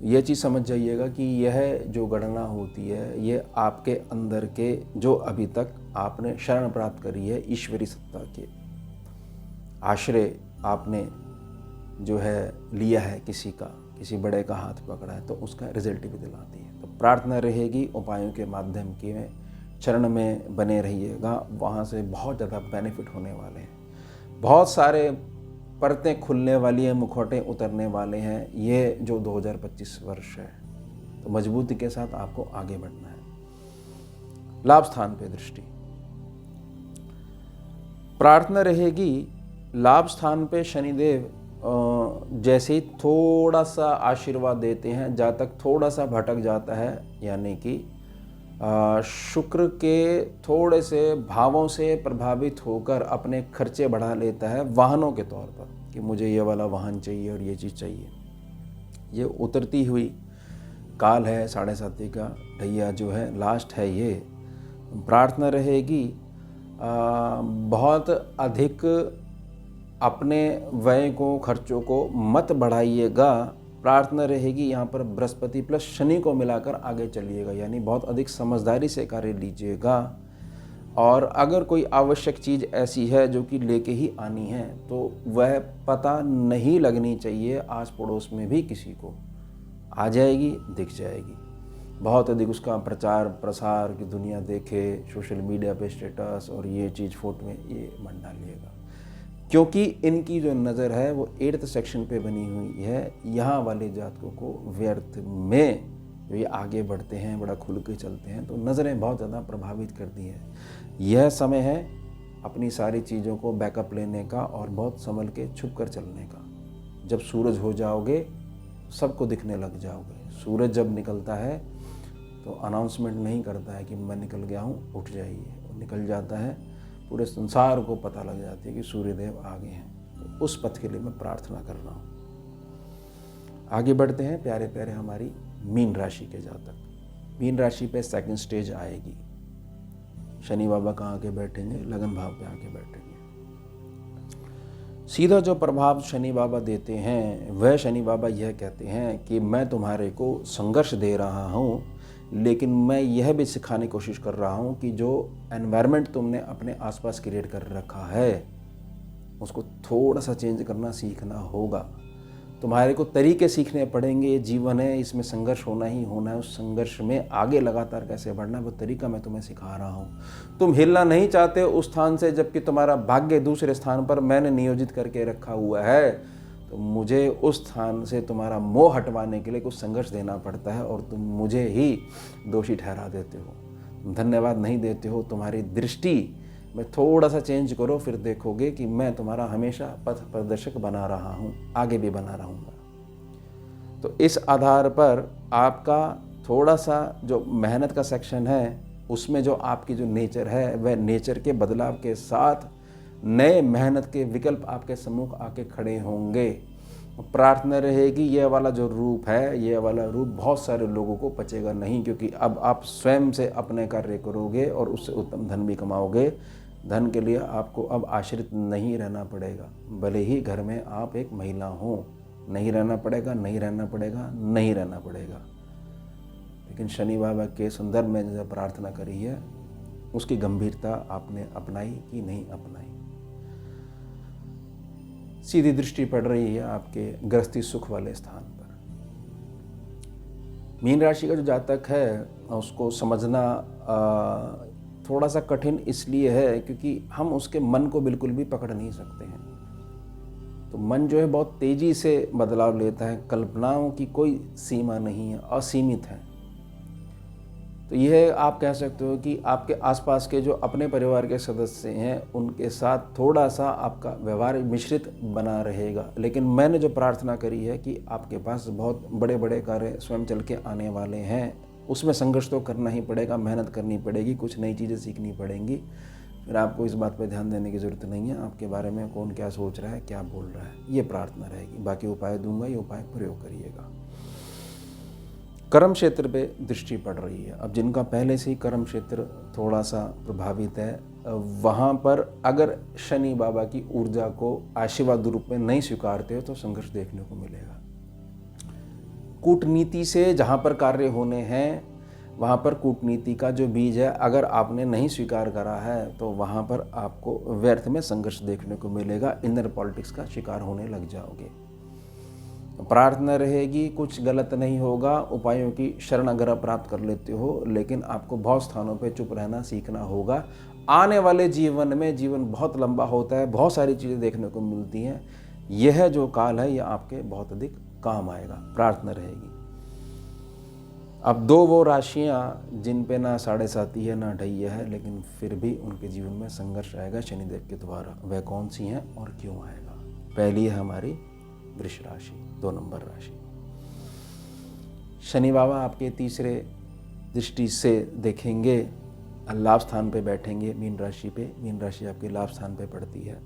यह चीज़ समझ जाइएगा कि यह जो गणना होती है ये आपके अंदर के जो अभी तक आपने शरण प्राप्त करी है ईश्वरी सत्ता के आश्रय आपने जो है लिया है, किसी बड़े का हाथ पकड़ा है, तो उसका रिजल्ट भी दिलाती है। तो प्रार्थना रहेगी, उपायों के माध्यम के चरण में बने रहिएगा, वहाँ से बहुत ज़्यादा बेनिफिट होने वाले हैं। बहुत सारे परतें खुलने वाली हैं, मुखौटे उतरने वाले हैं। ये जो 2025 वर्ष है, तो मजबूती के साथ आपको आगे बढ़ना है। लाभ स्थान पे दृष्टि, प्रार्थना रहेगी लाभ स्थान पे शनिदेव जैसे ही थोड़ा सा आशीर्वाद देते हैं, जहाँ तक थोड़ा सा भटक जाता है, यानी कि शुक्र के थोड़े से भावों से प्रभावित होकर अपने खर्चे बढ़ा लेता है वाहनों के तौर पर, कि मुझे ये वाला वाहन चाहिए और ये चीज़ चाहिए। ये उतरती हुई काल है, 7.5 का ढैया जो है लास्ट है। ये प्रार्थना रहेगी बहुत अधिक अपने व्यय को, खर्चों को मत बढ़ाइएगा। प्रार्थना रहेगी यहाँ पर बृहस्पति प्लस शनि को मिलाकर आगे चलिएगा, यानी बहुत अधिक समझदारी से कार्य लीजिएगा। और अगर कोई आवश्यक चीज़ ऐसी है जो कि लेके ही आनी है, तो वह पता नहीं लगनी चाहिए आस पड़ोस में भी, किसी को आ जाएगी, दिख जाएगी। बहुत अधिक उसका प्रचार प्रसार की दुनिया देखे, सोशल मीडिया पे स्टेटस और ये चीज़ फोटो में, ये मत डालिएगा, क्योंकि इनकी जो नज़र है वो 8th सेक्शन पे बनी हुई है। यहाँ वाले जातकों को व्यर्थ में जो ये आगे बढ़ते हैं, बड़ा खुल के चलते हैं, तो नज़रें बहुत ज़्यादा प्रभावित करती हैं। यह समय है अपनी सारी चीज़ों को बैकअप लेने का और बहुत संभल के छुप कर चलने का। जब सूरज हो जाओगे सबको दिखने लग जाओगे। सूरज जब निकलता है तो अनाउंसमेंट नहीं करता है कि मैं निकल गया हूँ, उठ जाइए, वो निकल जाता है, पूरे संसार को पता लग जाती है कि सूर्यदेव आ गए हैं। तो उस पथ के लिए मैं प्रार्थना कर रहा हूँ। आगे बढ़ते हैं प्यारे प्यारे हमारी मीन राशि के जातक। मीन राशि पे 2nd स्टेज आएगी। शनि बाबा कहाँ आके बैठेंगे? लगन भाव पे आके बैठेंगे। सीधा जो प्रभाव शनि बाबा देते हैं वह शनि बाबा यह कहते हैं कि मैं तुम्हारे को संघर्ष दे रहा हूँ, लेकिन मैं यह भी सिखाने की कोशिश कर रहा हूँ कि जो एनवायरनमेंट तुमने अपने आसपास क्रिएट कर रखा है उसको थोड़ा सा चेंज करना सीखना होगा। तुम्हारे को तरीके सीखने पड़ेंगे। ये जीवन है, इसमें संघर्ष होना ही होना है। उस संघर्ष में आगे लगातार कैसे बढ़ना है वो तरीका मैं तुम्हें सिखा रहा हूँ। तुम हिलना नहीं चाहते उस स्थान से, जबकि तुम्हारा भाग्य दूसरे स्थान पर मैंने नियोजित करके रखा हुआ है। तो मुझे उस स्थान से तुम्हारा मोह हटवाने के लिए कुछ संघर्ष देना पड़ता है और तुम मुझे ही दोषी ठहरा देते हो। धन्यवाद नहीं देते हो, तुम्हारी दृष्टि में थोड़ा सा चेंज करो, फिर देखोगे कि मैं तुम्हारा हमेशा पथ प्रदर्शक बना रहा हूँ, आगे भी बना रहूँगा। तो इस आधार पर आपका थोड़ा सा जो मेहनत का सेक्शन है, उसमें जो आपकी जो नेचर है, वह नेचर के बदलाव के साथ नए मेहनत के विकल्प आपके सम्मुख आके खड़े होंगे। प्रार्थना रहेगी ये वाला जो रूप है, ये वाला रूप बहुत सारे लोगों को पचेगा नहीं, क्योंकि अब आप स्वयं से अपने कार्य करोगे और उससे उत्तम धन भी कमाओगे। धन के लिए आपको अब आश्रित नहीं रहना पड़ेगा, भले ही घर में आप एक महिला हो, नहीं रहना पड़ेगा, नहीं रहना पड़ेगा, नहीं रहना पड़ेगा। लेकिन शनि बाबा के संदर्भ में जो प्रार्थना करी है, उसकी गंभीरता आपने अपनाई कि नहीं अपनाई। सीधी दृष्टि पड़ रही है आपके गृहस्थी सुख वाले स्थान पर। मीन राशि का जो जातक है, उसको समझना थोड़ा सा कठिन इसलिए है क्योंकि हम उसके मन को बिल्कुल भी पकड़ नहीं सकते हैं। तो मन जो है बहुत तेजी से बदलाव लेता है, कल्पनाओं की कोई सीमा नहीं है, असीमित है। तो यह आप कह सकते हो कि आपके आसपास के जो अपने परिवार के सदस्य हैं, उनके साथ थोड़ा सा आपका व्यवहार मिश्रित बना रहेगा। लेकिन मैंने जो प्रार्थना करी है कि आपके पास बहुत बड़े बड़े कार्य स्वयं चल के आने वाले हैं, उसमें संघर्ष तो करना ही पड़ेगा, मेहनत करनी पड़ेगी, कुछ नई चीज़ें सीखनी पड़ेंगी। फिर आपको इस बात पर ध्यान देने की ज़रूरत नहीं है आपके बारे में कौन क्या सोच रहा है, क्या बोल रहा है, ये प्रार्थना रहेगी। बाकी उपाय दूंगा, ये उपाय प्रयोग करिएगा। कर्म क्षेत्र पे दृष्टि पड़ रही है। अब जिनका पहले से ही कर्म क्षेत्र थोड़ा सा प्रभावित है, वहाँ पर अगर शनि बाबा की ऊर्जा को आशीर्वाद रूप में नहीं स्वीकारते हो तो संघर्ष देखने को मिलेगा। कूटनीति से जहाँ पर कार्य होने हैं, वहाँ पर कूटनीति का जो बीज है अगर आपने नहीं स्वीकार करा है तो वहाँ पर आपको व्यर्थ में संघर्ष देखने को मिलेगा, इनर पॉलिटिक्स का शिकार होने लग जाओगे। प्रार्थना रहेगी कुछ गलत नहीं होगा, उपायों की शरण अगर आप प्राप्त कर लेते हो, लेकिन आपको बहुत स्थानों पे चुप रहना सीखना होगा। आने वाले जीवन में, जीवन बहुत लंबा होता है, बहुत सारी चीज़ें देखने को मिलती हैं। यह जो काल है यह आपके बहुत अधिक काम आएगा। प्रार्थना रहेगी। अब दो वो राशियाँ जिन पे ना साढ़े साती है ना ढैया है, लेकिन फिर भी उनके जीवन में संघर्ष आएगा शनिदेव के द्वारा। वह कौन सी हैं और क्यों आएगा? पहली है हमारी वृष राशि, 2 नंबर राशि। शनि बाबा आपके तीसरे दृष्टि से देखेंगे, लाभ स्थान पे बैठेंगे मीन राशि पे। मीन राशि आपके लाभ स्थान पे पड़ती है।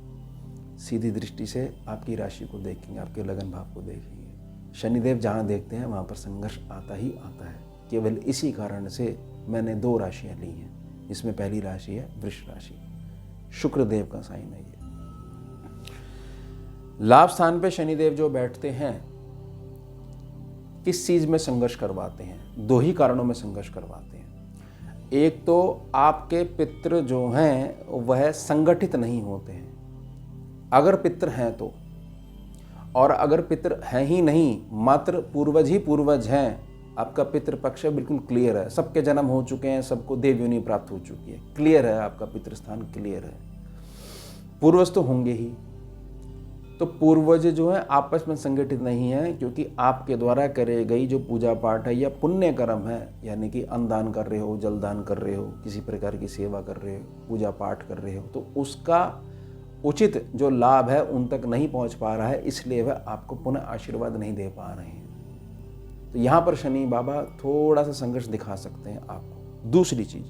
सीधी दृष्टि से आपकी राशि को देखेंगे, आपके लगन भाव को देखेंगे। शनिदेव जहाँ देखते हैं वहाँ पर संघर्ष आता ही आता है। केवल इसी कारण से मैंने 2 राशियाँ ली हैं। इसमें पहली राशि है वृष राशि, शुक्रदेव का साइन है ये। लाभ स्थान पे शनिदेव जो बैठते हैं, किस चीज में संघर्ष करवाते हैं? 2 ही कारणों में संघर्ष करवाते हैं। एक तो आपके पितृ जो हैं वह संगठित नहीं होते हैं, अगर पितृ हैं तो, और अगर पितृ हैं ही नहीं, मात्र पूर्वज ही पूर्वज हैं, आपका पितृ पक्ष बिल्कुल क्लियर है, सबके जन्म हो चुके हैं, सबको देव योनि प्राप्त हो चुकी है, क्लियर है, आपका पितृ स्थान क्लियर है। पूर्वज तो होंगे ही। तो पूर्वज जो है आपस में संगठित नहीं है, क्योंकि आपके द्वारा करे गई जो पूजा पाठ है या पुण्य कर्म है, यानी कि अन्नदान कर रहे हो, जलदान कर रहे हो, किसी प्रकार की सेवा कर रहे हो, पूजा पाठ कर रहे हो, तो उसका उचित जो लाभ है उन तक नहीं पहुंच पा रहा है, इसलिए वह आपको पुनः आशीर्वाद नहीं दे पा रहे हैं। तो यहाँ पर शनि बाबा थोड़ा सा संघर्ष दिखा सकते हैं आपको। दूसरी चीज,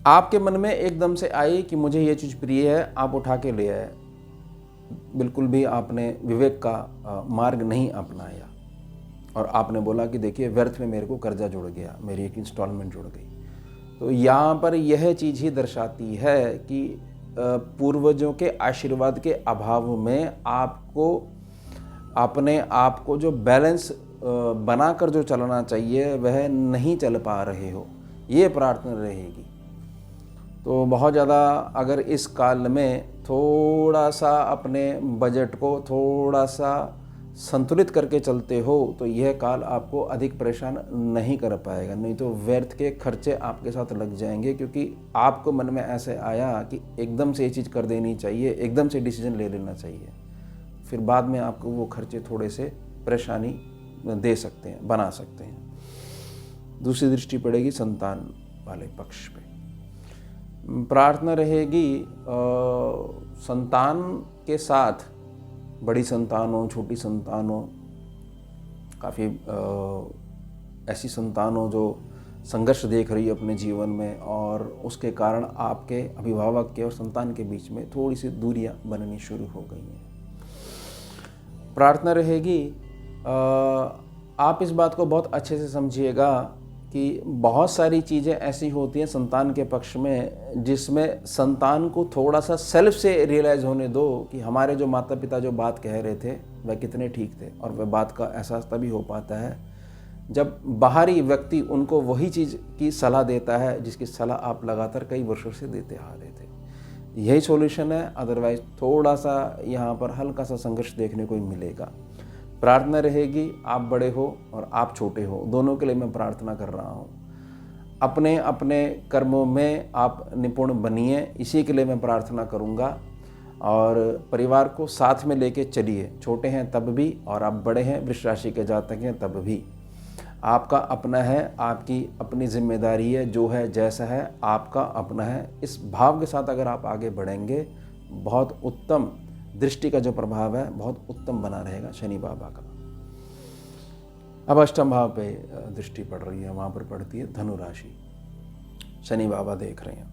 आपके मन में एकदम से आई कि मुझे ये चीज़ प्रिय है, आप उठा के ले आए, बिल्कुल भी आपने विवेक का मार्ग नहीं अपनाया और आपने बोला कि देखिए व्यर्थ में मेरे को कर्जा जुड़ गया, मेरी एक इंस्टॉलमेंट जुड़ गई। तो यहाँ पर यह चीज़ ही दर्शाती है कि पूर्वजों के आशीर्वाद के अभाव में आपको अपने आप को जो बैलेंस बनाकर जो चलना चाहिए वह नहीं चल पा रहे हो। ये प्रार्थना रहेगी। तो बहुत ज़्यादा अगर इस काल में थोड़ा सा अपने बजट को थोड़ा सा संतुलित करके चलते हो तो यह काल आपको अधिक परेशान नहीं कर पाएगा, नहीं तो व्यर्थ के खर्चे आपके साथ लग जाएंगे, क्योंकि आपको मन में ऐसे आया कि एकदम से ये चीज़ कर देनी चाहिए, एकदम से डिसीजन ले लेना चाहिए, फिर बाद में आपको वो खर्चे थोड़े से परेशानी दे सकते हैं, बना सकते हैं। दूसरी दृष्टि पड़ेगी संतान वाले पक्ष पे। प्रार्थना रहेगी संतान के साथ, बड़ी संतान हो, छोटी संतान हो, काफ़ी ऐसी संतान हो जो संघर्ष देख रही है अपने जीवन में और उसके कारण आपके अभिभावक के और संतान के बीच में थोड़ी सी दूरियां बननी शुरू हो गई हैं। प्रार्थना रहेगी आप इस बात को बहुत अच्छे से समझिएगा कि बहुत सारी चीज़ें ऐसी होती हैं संतान के पक्ष में जिसमें संतान को थोड़ा सा सेल्फ से रियलाइज़ होने दो कि हमारे जो माता पिता जो बात कह रहे थे वह कितने ठीक थे, और वह बात का एहसास तभी हो पाता है जब बाहरी व्यक्ति उनको वही चीज़ की सलाह देता है जिसकी सलाह आप लगातार कई वर्षों से देते आ रहे थे। यही सॉल्यूशन है, अदरवाइज थोड़ा सा यहाँ पर हल्का सा संघर्ष देखने को ही मिलेगा। प्रार्थना रहेगी आप बड़े हो और आप छोटे हो, दोनों के लिए मैं प्रार्थना कर रहा हूँ। अपने अपने कर्मों में आप निपुण बनिए, इसी के लिए मैं प्रार्थना करूँगा। और परिवार को साथ में लेके चलिए, छोटे हैं तब भी और आप बड़े हैं, वृष राशि के जातक हैं तब भी। आपका अपना है, आपकी अपनी जिम्मेदारी है, जो है जैसा है आपका अपना है। इस भाव के साथ अगर आप आगे बढ़ेंगे, बहुत उत्तम दृष्टि का जो प्रभाव है बहुत उत्तम बना रहेगा शनि बाबा का। अब अष्टम भाव पे दृष्टि पड़ रही है, वहाँ पर पड़ती है धनु राशि। शनि बाबा देख रहे हैं।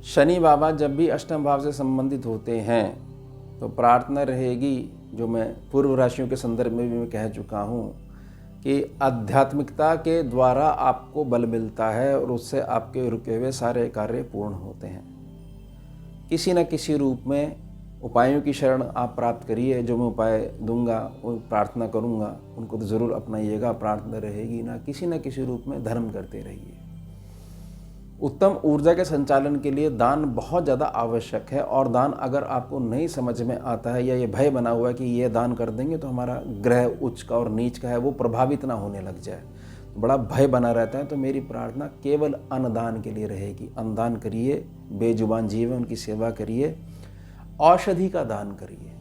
शनि बाबा जब भी अष्टम भाव से संबंधित होते हैं तो प्रार्थना रहेगी, जो मैं पूर्व राशियों के संदर्भ में भी मैं कह चुका हूँ, कि आध्यात्मिकता के द्वारा आपको बल मिलता है और उससे आपके रुके हुए सारे कार्य पूर्ण होते हैं। किसी न किसी रूप में उपायों की शरण आप प्राप्त करिए, जो मैं उपाय दूंगा वो प्रार्थना करूंगा उनको तो ज़रूर अपनाइएगा। प्रार्थना रहेगी ना, किसी न किसी रूप में धर्म करते रहिए। उत्तम ऊर्जा के संचालन के लिए दान बहुत ज़्यादा आवश्यक है, और दान अगर आपको नहीं समझ में आता है या ये भय बना हुआ है कि ये दान कर देंगे तो हमारा ग्रह उच्च का और नीच का है वो प्रभावित ना होने लग जाए, बड़ा भय बना रहता है, तो मेरी प्रार्थना केवल अन्नदान के लिए रहेगी। अन्नदान करिए, बेजुबान जीव है उनकी सेवा करिए, औषधि का दान करिए,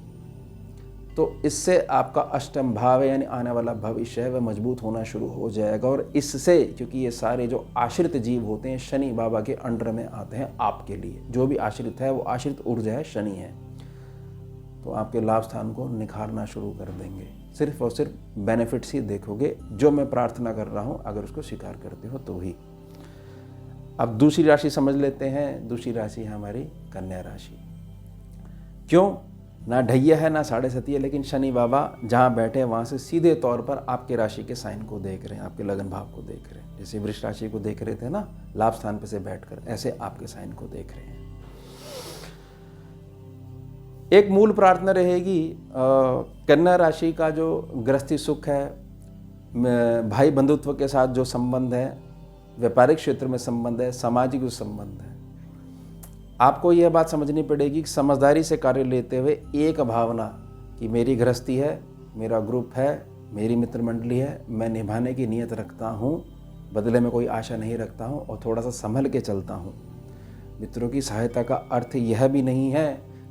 तो इससे आपका अष्टम भाव है यानी आने वाला भविष्य है वह मजबूत होना शुरू हो जाएगा। और इससे, क्योंकि ये सारे जो आश्रित जीव होते हैं शनि बाबा के अंडर में आते हैं आपके लिए, जो भी आश्रित है वो आश्रित ऊर्जा है, शनि है, तो आपके लाभ स्थान को निखारना शुरू कर देंगे। सिर्फ और सिर्फ बेनिफिट्स ही देखोगे, जो मैं प्रार्थना कर रहा हूँ अगर उसको स्वीकार करते हो तो ही। अब दूसरी राशि समझ लेते हैं। दूसरी राशि है हमारी कन्या राशि। क्यों? ना ढैया है ना साढ़े सती है, लेकिन शनि बाबा जहाँ बैठे हैं वहाँ से सीधे तौर पर आपके राशि के साइन को देख रहे हैं, आपके लगन भाव को देख रहे हैं। जैसे वृष राशि को देख रहे थे ना लाभ स्थान पे से बैठकर, ऐसे आपके साइन को देख रहे हैं। एक मूल प्रार्थना रहेगी, कन्या राशि का जो गृहस्थी सुख है, भाई बंधुत्व के साथ जो संबंध है, व्यापारिक क्षेत्र में संबंध है, सामाजिक जो संबंध है, आपको यह बात समझनी पड़ेगी कि समझदारी से कार्य लेते हुए एक भावना कि मेरी गृहस्थी है, मेरा ग्रुप है, मेरी मित्र मंडली है, मैं निभाने की नीयत रखता हूँ, बदले में कोई आशा नहीं रखता हूँ और थोड़ा सा संभल के चलता हूँ। मित्रों की सहायता का अर्थ यह भी नहीं है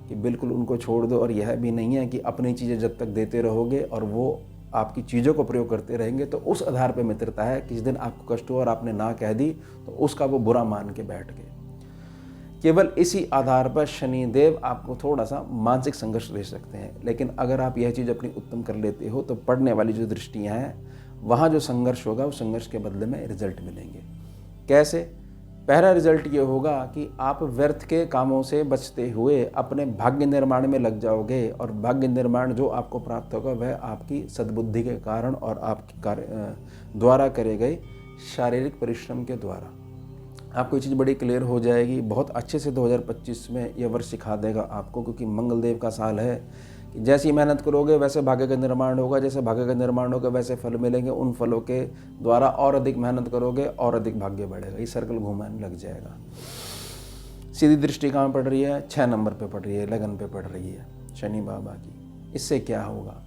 कि बिल्कुल उनको छोड़ दो, और यह भी नहीं है कि अपनी चीज़ें जब तक देते रहोगे और वो आपकी चीज़ों को प्रयोग करते रहेंगे तो उस आधार पर मित्रता है। किसी दिन आपको कष्ट हो और आपने ना कह दी तो उसका वो बुरा मान के बैठ गए। केवल इसी आधार पर शनिदेव आपको थोड़ा सा मानसिक संघर्ष दे सकते हैं, लेकिन अगर आप यह चीज़ अपनी उत्तम कर लेते हो तो पढ़ने वाली जो दृष्टियाँ हैं वहाँ जो संघर्ष होगा उस संघर्ष के बदले में रिजल्ट मिलेंगे। कैसे? पहला रिजल्ट ये होगा कि आप व्यर्थ के कामों से बचते हुए अपने भाग्य निर्माण में लग जाओगे, और भाग्य निर्माण जो आपको प्राप्त होगा वह आपकी सद्बुद्धि के कारण और आपकी कार्य द्वारा करे गए शारीरिक परिश्रम के द्वारा। आपको ये चीज़ बड़ी क्लियर हो जाएगी। बहुत अच्छे से 2025 में यह वर्ष सिखा देगा आपको, क्योंकि मंगल देव का साल है कि जैसी मेहनत करोगे वैसे भाग्य का निर्माण होगा, जैसे भाग्य का निर्माण होगा वैसे फल मिलेंगे। उन फलों के द्वारा और अधिक मेहनत करोगे और अधिक भाग्य बढ़ेगा। ये सर्कल घूमने लग जाएगा। सीधी दृष्टि कहाँ पड़ रही है? 6 नंबर पे पड़ रही है, लगन पे पड़ रही है शनि बाबा की। इससे क्या होगा?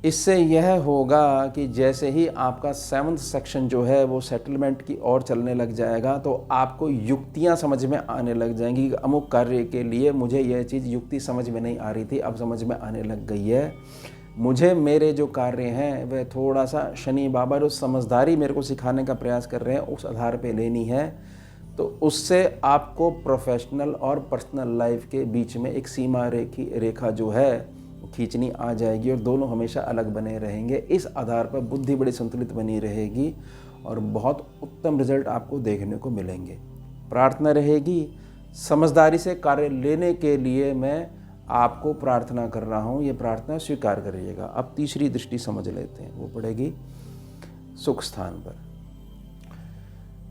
इससे यह होगा कि जैसे ही आपका 7th सेक्शन जो है वो सेटलमेंट की ओर चलने लग जाएगा तो आपको युक्तियां समझ में आने लग जाएंगी कि अमुक कार्य के लिए मुझे यह चीज़ युक्ति समझ में नहीं आ रही थी, अब समझ में आने लग गई है। मुझे मेरे जो कार्य हैं वह थोड़ा सा शनि बाबा जो समझदारी मेरे को सिखाने का प्रयास कर रहे हैं उस आधार पे लेनी है, तो उससे आपको प्रोफेशनल और पर्सनल लाइफ के बीच में एक सीमा रेखा जो है खींचनी आ जाएगी और दोनों हमेशा अलग बने रहेंगे। इस आधार पर बुद्धि बड़ी संतुलित बनी रहेगी और बहुत उत्तम रिजल्ट आपको देखने को मिलेंगे। प्रार्थना रहेगी, समझदारी से कार्य लेने के लिए मैं आपको प्रार्थना कर रहा हूँ, ये प्रार्थना स्वीकार करिएगा। अब तीसरी दृष्टि समझ लेते हैं, वो पड़ेगी सुख स्थान पर।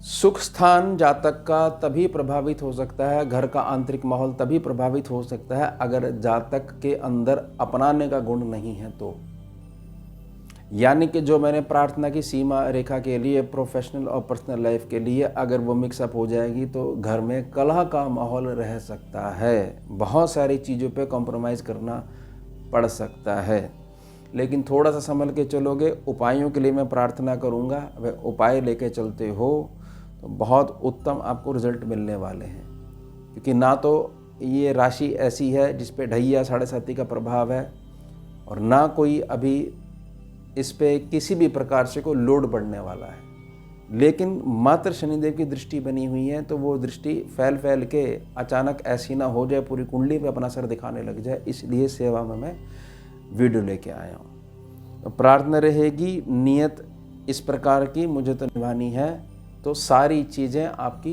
सुख स्थान जातक का तभी प्रभावित हो सकता है, घर का आंतरिक माहौल तभी प्रभावित हो सकता है अगर जातक के अंदर अपनाने का गुण नहीं है तो। यानी कि जो मैंने प्रार्थना की सीमा रेखा के लिए, प्रोफेशनल और पर्सनल लाइफ के लिए अगर वो मिक्सअप हो जाएगी तो घर में कलह का माहौल रह सकता है, बहुत सारी चीज़ों पे कॉम्प्रोमाइज़ करना पड़ सकता है। लेकिन थोड़ा सा संभल के चलोगे, उपायों के लिए मैं प्रार्थना करूँगा, वह उपाय लेके चलते हो तो बहुत उत्तम आपको रिजल्ट मिलने वाले हैं। क्योंकि ना तो ये राशि ऐसी है जिस पे ढैया 7.5 का प्रभाव है और ना कोई अभी इस पे किसी भी प्रकार से कोई लोड बढ़ने वाला है। लेकिन मात्र शनिदेव की दृष्टि बनी हुई है तो वो दृष्टि फैल के अचानक ऐसी ना हो जाए, पूरी कुंडली पे अपना सर दिखाने लग जाए, इसलिए सेवा में मैं वीडियो लेके आया हूँ। तो प्रार्थना रहेगी, नियत इस प्रकार की मुझे तो निभानी है, तो सारी चीज़ें आपकी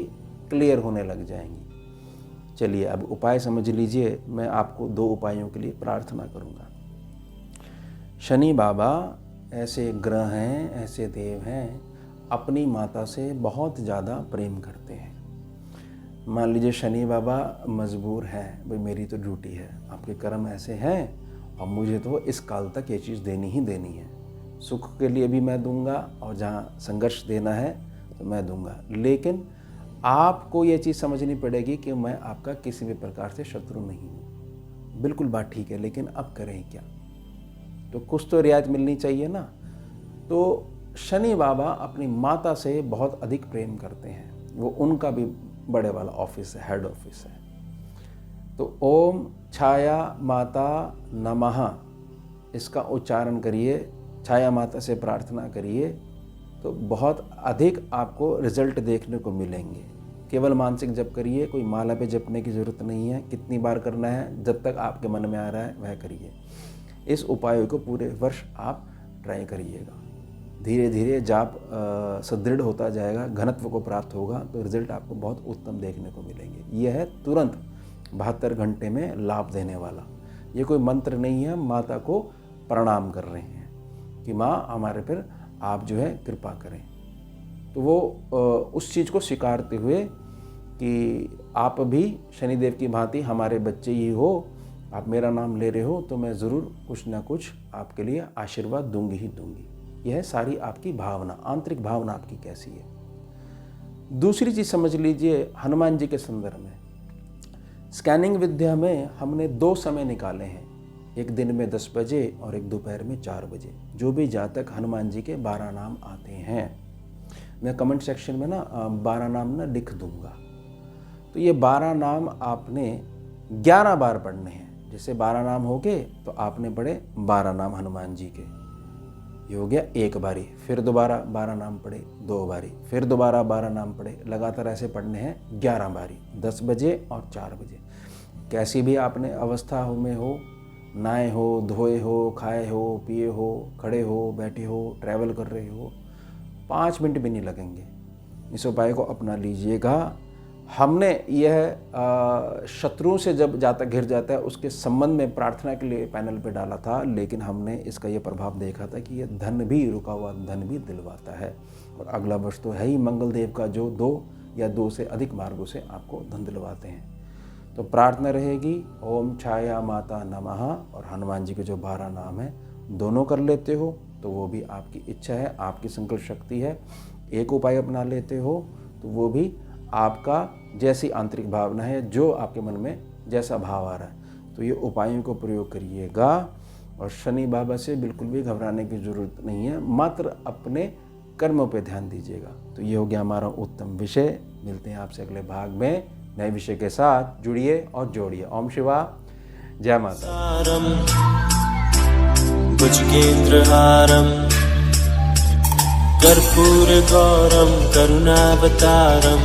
क्लियर होने लग जाएंगी। चलिए अब उपाय समझ लीजिए, मैं आपको 2 उपायों के लिए प्रार्थना करूँगा। शनि बाबा ऐसे ग्रह हैं, ऐसे देव हैं, अपनी माता से बहुत ज़्यादा प्रेम करते हैं। मान लीजिए शनि बाबा मजबूर हैं, भाई मेरी तो ड्यूटी है, आपके कर्म ऐसे हैं और मुझे तो इस काल तक ये चीज़ देनी ही देनी है। सुख के लिए भी मैं दूंगा और जहाँ संघर्ष देना है तो मैं दूंगा, लेकिन आपको ये चीज़ समझनी पड़ेगी कि मैं आपका किसी भी प्रकार से शत्रु नहीं हूँ। बिल्कुल बात ठीक है, लेकिन अब करें क्या? तो कुछ तो रियायत मिलनी चाहिए ना। तो शनि बाबा अपनी माता से बहुत अधिक प्रेम करते हैं, वो उनका भी बड़े वाला ऑफिस है, हेड ऑफिस है। तो ओम छाया माता नमः इसका उच्चारण करिए, छाया माता से प्रार्थना करिए, तो बहुत अधिक आपको रिजल्ट देखने को मिलेंगे। केवल मानसिक जप करिए, कोई माला पे जपने की ज़रूरत नहीं है। कितनी बार करना है, जब तक आपके मन में आ रहा है वह करिए। इस उपाय को पूरे वर्ष आप ट्राई करिएगा। धीरे धीरे जाप सुदृढ़ होता जाएगा, घनत्व को प्राप्त होगा, तो रिजल्ट आपको बहुत उत्तम देखने को मिलेंगे। यह है तुरंत 72 घंटे में लाभ देने वाला। ये कोई मंत्र नहीं है, माता को प्रणाम कर रहे हैं कि माँ हमारे पर आप जो है कृपा करें। तो वो उस चीज़ को स्वीकारते हुए कि आप भी शनिदेव की भांति हमारे बच्चे ही हो, आप मेरा नाम ले रहे हो, तो मैं ज़रूर कुछ ना कुछ आपके लिए आशीर्वाद दूंगी ही दूंगी। यह है सारी आपकी भावना, आंतरिक भावना आपकी कैसी है। दूसरी चीज़ समझ लीजिए, हनुमान जी के संदर्भ में स्कैनिंग विद्या में हमने 2 समय निकाले हैं, एक दिन में 10 बजे और एक दोपहर में 4 बजे। जो भी जातक हनुमान जी के 12 नाम आते हैं, मैं कमेंट सेक्शन में ना 12 नाम ना लिख दूंगा। तो ये 12 नाम आपने 11 बार पढ़ने हैं। जैसे 12 नाम हो गए तो आपने पढ़े 12 नाम हनुमान जी के, ये हो गया एक बारी। फिर दोबारा 12 नाम पढ़े 2 बारी, फिर दोबारा 12 नाम पढ़े। लगातार ऐसे पढ़ने हैं 11 बारी, 10 बजे और 4 बजे। कैसी भी आपने अवस्था में हो, नहाए हो, धोए हो, खाए हो, पिए हो, खड़े हो, बैठे हो, ट्रैवल कर रहे हो, 5 मिनट भी नहीं लगेंगे। इस उपाय को अपना लीजिएगा। हमने यह शत्रुओं से जब जातक घिर जाता है उसके संबंध में प्रार्थना के लिए पैनल पे डाला था, लेकिन हमने इसका ये प्रभाव देखा था कि यह धन भी, रुका हुआ धन भी दिलवाता है। और अगला वर्ष तो है ही मंगल देव का, जो 2 या 2 से अधिक मार्गों से आपको धन दिलवाते हैं। तो प्रार्थना रहेगी, ओम छाया माता नमः, और हनुमान जी के जो 12 नाम हैं दोनों कर लेते हो तो वो भी आपकी इच्छा है, आपकी संकल्प शक्ति है। एक उपाय अपना लेते हो तो वो भी आपका जैसी आंतरिक भावना है, जो आपके मन में जैसा भाव आ रहा है, तो ये उपायों को प्रयोग करिएगा। और शनि बाबा से बिल्कुल भी घबराने की ज़रूरत नहीं है, मात्र अपने कर्मों पे ध्यान दीजिएगा। तो ये हो गया हमारा उत्तम विषय। मिलते हैं आपसे अगले भाग में नए विषय के साथ। जुड़िए और जोड़िए। ओम शिवा, जय माता। भुजगेन्द्रहारम् कर्पूरगौरं करुणावतारं